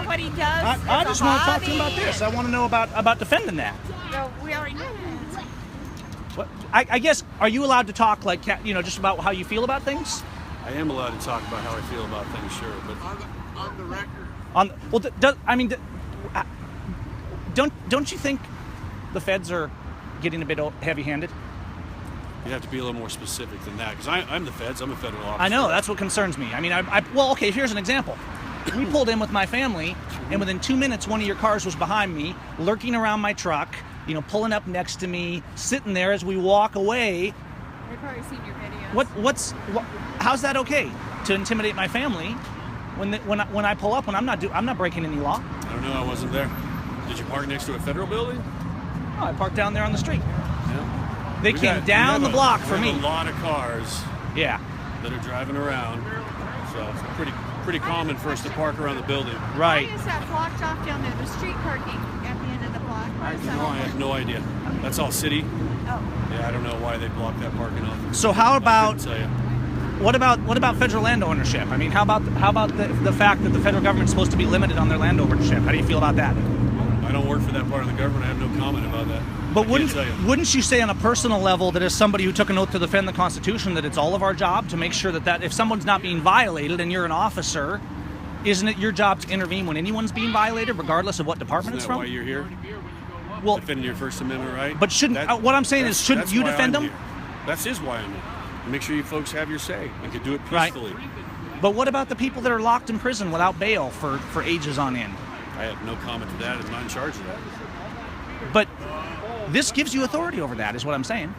what he does? I just want to talk to him about this. I want to know about defending that. No, we already know that. What, I guess, are you allowed to talk, like, just about how you feel about things? I am allowed to talk about how I feel about things, sure, but On the record. Don't you think the feds are getting a bit heavy-handed? you have to be a little more specific than that, because I'm the feds. I'm a federal officer. I know, that's what concerns me. I mean, well, okay, here's an example. We pulled in with my family, and within 2 minutes, one of your cars was behind me, lurking around my truck, pulling up next to me, sitting there as we walk away. They've probably seen your videos. How's that okay to intimidate my family when I pull up when I'm not breaking any law? I don't know. I wasn't there. Did you park next to a federal building? Oh, I parked down there on the street. Yeah. They came down the block for me. A lot of cars. Yeah. That are driving around, so it's pretty common for us to park around the building. Right. Why is that blocked off down there? The street parking at the end of the block. Why is that I have no idea. That's all city. Oh. Yeah, I don't know why they blocked that parking off. So how about I couldn't tell you. what about federal land ownership? I mean, how about the fact that the federal government's supposed to be limited on their land ownership? How do you feel about that? I don't work for that part of the government. I have no comment about that. But I can't tell you. wouldn't you say on a personal level that as somebody who took an oath to defend the Constitution that it's all of our job to make sure that if someone's not being violated and you're an officer, isn't it your job to intervene when anyone's being violated, regardless of what department Isn't it's that from? why you're here? Well, defending your First Amendment right? But what I'm saying is, shouldn't you defend them? That is why I'm here. Make sure you folks have your say and can do it peacefully. Right. But what about the people that are locked in prison without bail for ages on end? I have no comment to that. I'm not in charge of that. But this gives you authority over that, is what I'm saying.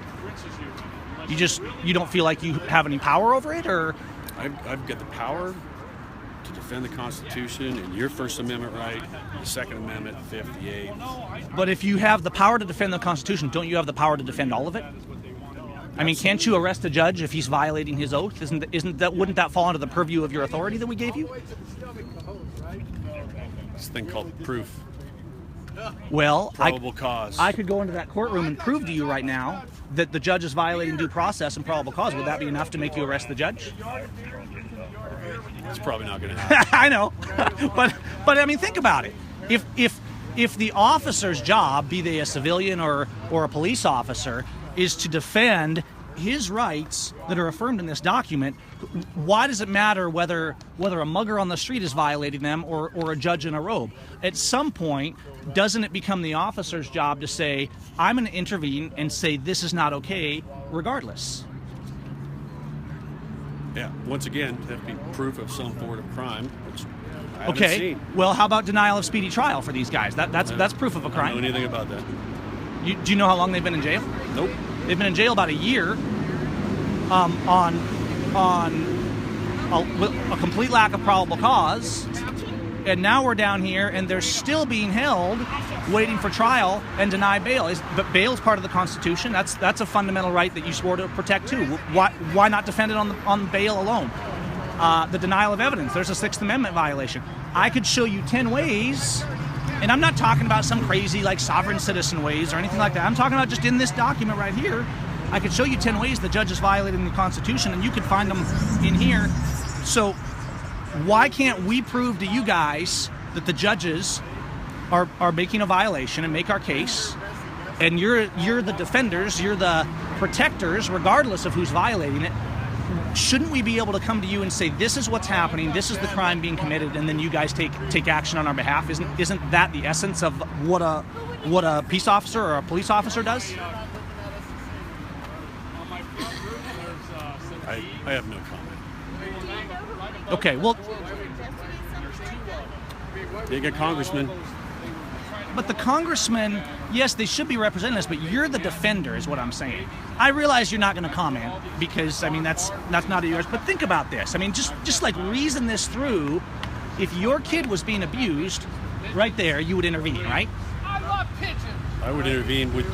You don't feel like you have any power over it, or? I've got the power to defend the Constitution and your First Amendment right, the Second Amendment, the Fifth, the Eighth. But if you have the power to defend the Constitution, don't you have the power to defend all of it? I mean, can't you arrest a judge if he's violating his oath? Wouldn't that fall under the purview of your authority that we gave you? This thing called proof. Well, probable cause. I could go into that courtroom and prove to you right now that the judge is violating due process and probable cause. Would that be enough to make you arrest the judge? It's probably not going to happen. I know, but I mean, think about it. If the officer's job, be they a civilian or a police officer, is to defend his rights that are affirmed in this document, why does it matter whether a mugger on the street is violating them or a judge in a robe? At some point, doesn't it become the officer's job to say, I'm going to intervene and say this is not okay, regardless? Yeah, once again, there have to be proof of some form of crime, which I haven't seen. Well, how about denial of speedy trial for these guys? That's proof of a crime. I don't know anything about that. Do you know how long they've been in jail? Nope. They've been in jail about a year on a complete lack of probable cause, and now we're down here and they're still being held, waiting for trial and denied bail. But bail is part of the Constitution. That's a fundamental right that you swore to protect too. Why not defend it on bail alone? The denial of evidence. There's a Sixth Amendment violation. I could show you 10 ways. And I'm not talking about some crazy like sovereign citizen ways or anything like that. I'm talking about just in this document right here. I could show you 10 ways the judge is violating the Constitution, and you could find them in here. So why can't we prove to you guys that the judges are making a violation and make our case? And you're the defenders, you're the protectors, regardless of who's violating it. Shouldn't we be able to come to you and say, this is what's happening, this is the crime being committed, and then you guys take action on our behalf? Isn't that the essence of what a peace officer or a police officer does? I have no comment. Okay, well, Being a congressman. but the congressmen, yes, they should be representing us, but you're the defender, is what I'm saying. I realize you're not going to comment because, I mean, that's not yours. But think about this. I mean, just like reason this through. If your kid was being abused, right there, you would intervene, right? I would intervene with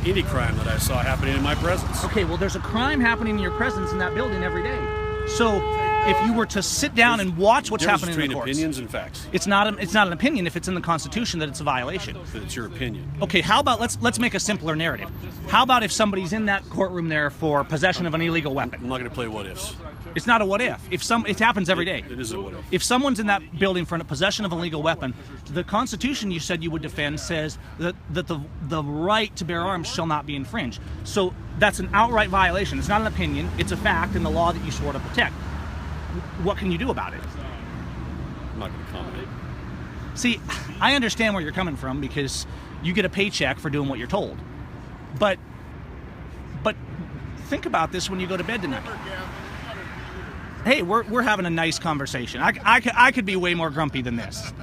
any crime that I saw happening in my presence. Okay, well, there's a crime happening in your presence in that building every day. So if you were to sit down and watch what's happening in the courts, opinions and facts. it's not an opinion if it's in the Constitution that it's a violation. But it's your opinion. Okay, how about let's make a simpler narrative. How about if somebody's in that courtroom there for possession of an illegal weapon? I'm not going to play what ifs. It's not a what if. It happens every day. It is a what if. If someone's in that building for possession of a legal weapon, the Constitution you said you would defend says that the right to bear arms shall not be infringed. So that's an outright violation. It's not an opinion. It's a fact in the law that you swore to protect. What can you do about it? I'm not going to comment. See, I understand where you're coming from because you get a paycheck for doing what you're told. But think about this when you go to bed tonight. Hey, we're having a nice conversation. I could be way more grumpy than this.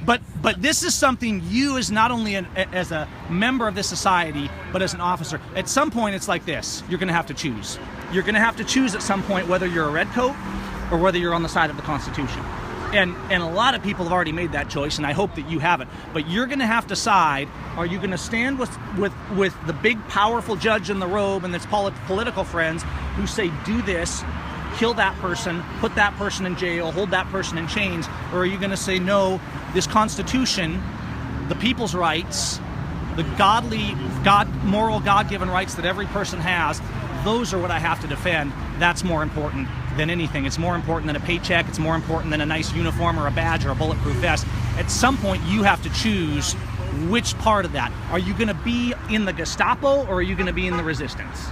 But this is something you, as not only as a member of this society, but as an officer, at some point it's like this. You're going to have to choose. You're going to have to choose at some point whether you're a redcoat or whether you're on the side of the Constitution. And a lot of people have already made that choice, and I hope that you haven't. But you're going to have to decide, are you going to stand with the big, powerful judge in the robe and his political friends who say, do this, kill that person, put that person in jail, hold that person in chains, or are you going to say, no, this Constitution, the people's rights, the moral, God-given rights that every person has, those are what I have to defend. That's more important than anything. It's more important than a paycheck. It's more important than a nice uniform or a badge or a bulletproof vest. At some point, you have to choose which part of that. Are you going to be in the Gestapo or are you going to be in the resistance?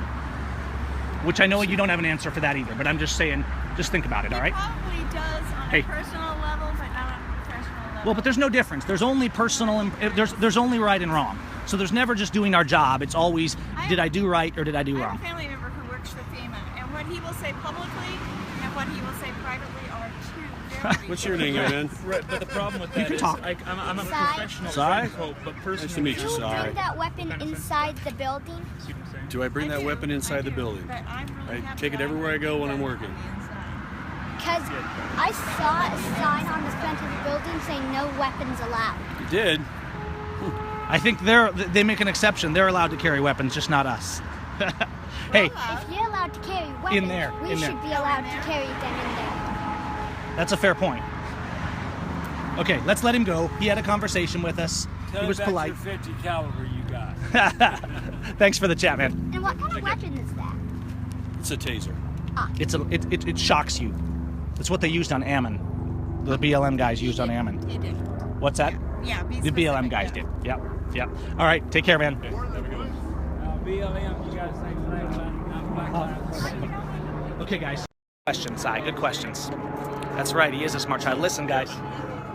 Which I know you don't have an answer for that either, but I'm just saying, just think about it, all right? He probably does on a personal level, but not on a professional level. Well, but there's no difference. There's only personal, and there's only right and wrong. So there's never just doing our job. It's always, did I do right or did I do wrong? I have a family member who works for FEMA, and what he will say publicly and what he will say privately are two very What's your name, man? Right, but the problem with that can is, talk. I'm a Sai? professional Sai? redcoat, but personally, Nice to meet you, You Sai. bring that weapon inside the building? Do I bring that weapon inside the building? But I'm really I happy take it that everywhere I go when I'm working. Because I saw a sign on the front of the building saying no weapons allowed. You did? I think they make an exception. They're allowed to carry weapons, just not us. Hey, If you're allowed to carry weapons, we should be allowed to carry them in there. that's a fair point. Okay, let's let him go. He had a conversation with us. He was polite. 50 caliber you got. Thanks for the chat, man. And what kind of weapon is that? It's a taser. It shocks you. It's what they used on Ammon. The BLM guys used on Ammon. He did. What's that? Yeah, be The BLM specific, guys yeah. did. Yep. All right, take care, man. BLM, you guys think Okay, guys. Questions, Si. Good questions. That's right. He is a smart child. Listen, guys.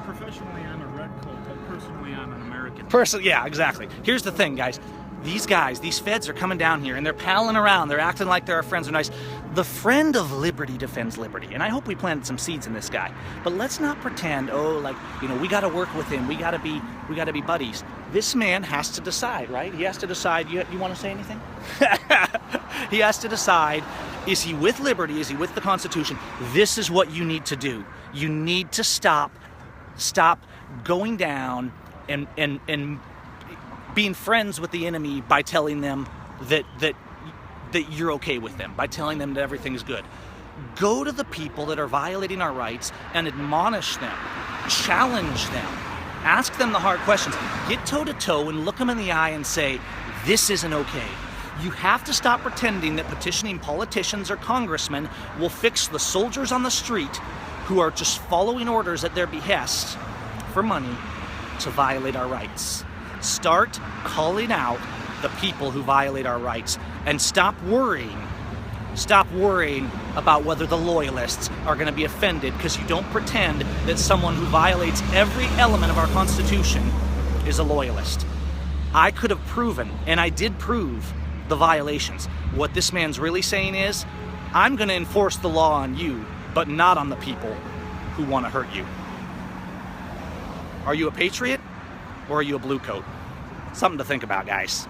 Professionally, I'm a redcoat, but personally, I'm an American. Yeah, exactly. Here's the thing, guys. These feds are coming down here and they're palling around. They're acting like they're our friends. They're nice. The friend of liberty defends liberty. And I hope we planted some seeds in this guy. But let's not pretend, we got to work with him. We got to be buddies. This man has to decide, right? He has to decide. You want to say anything? He has to decide, is he with liberty? Is he with the Constitution? This is what you need to do. You need to stop going down and being friends with the enemy by telling them that you're okay with them, by telling them that everything's good. Go to the people that are violating our rights and admonish them, challenge them, ask them the hard questions, get toe-to-toe and look them in the eye and say, this isn't okay. You have to stop pretending that petitioning politicians or congressmen will fix the soldiers on the street who are just following orders at their behest for money to violate our rights. Start calling out the people who violate our rights and stop worrying about whether the loyalists are going to be offended because you don't pretend that someone who violates every element of our Constitution is a loyalist. I could have proven, and I did prove, the violations. What this man's really saying is, I'm going to enforce the law on you, but not on the people who want to hurt you. Are you a patriot or are you a blue coat? Something to think about, guys.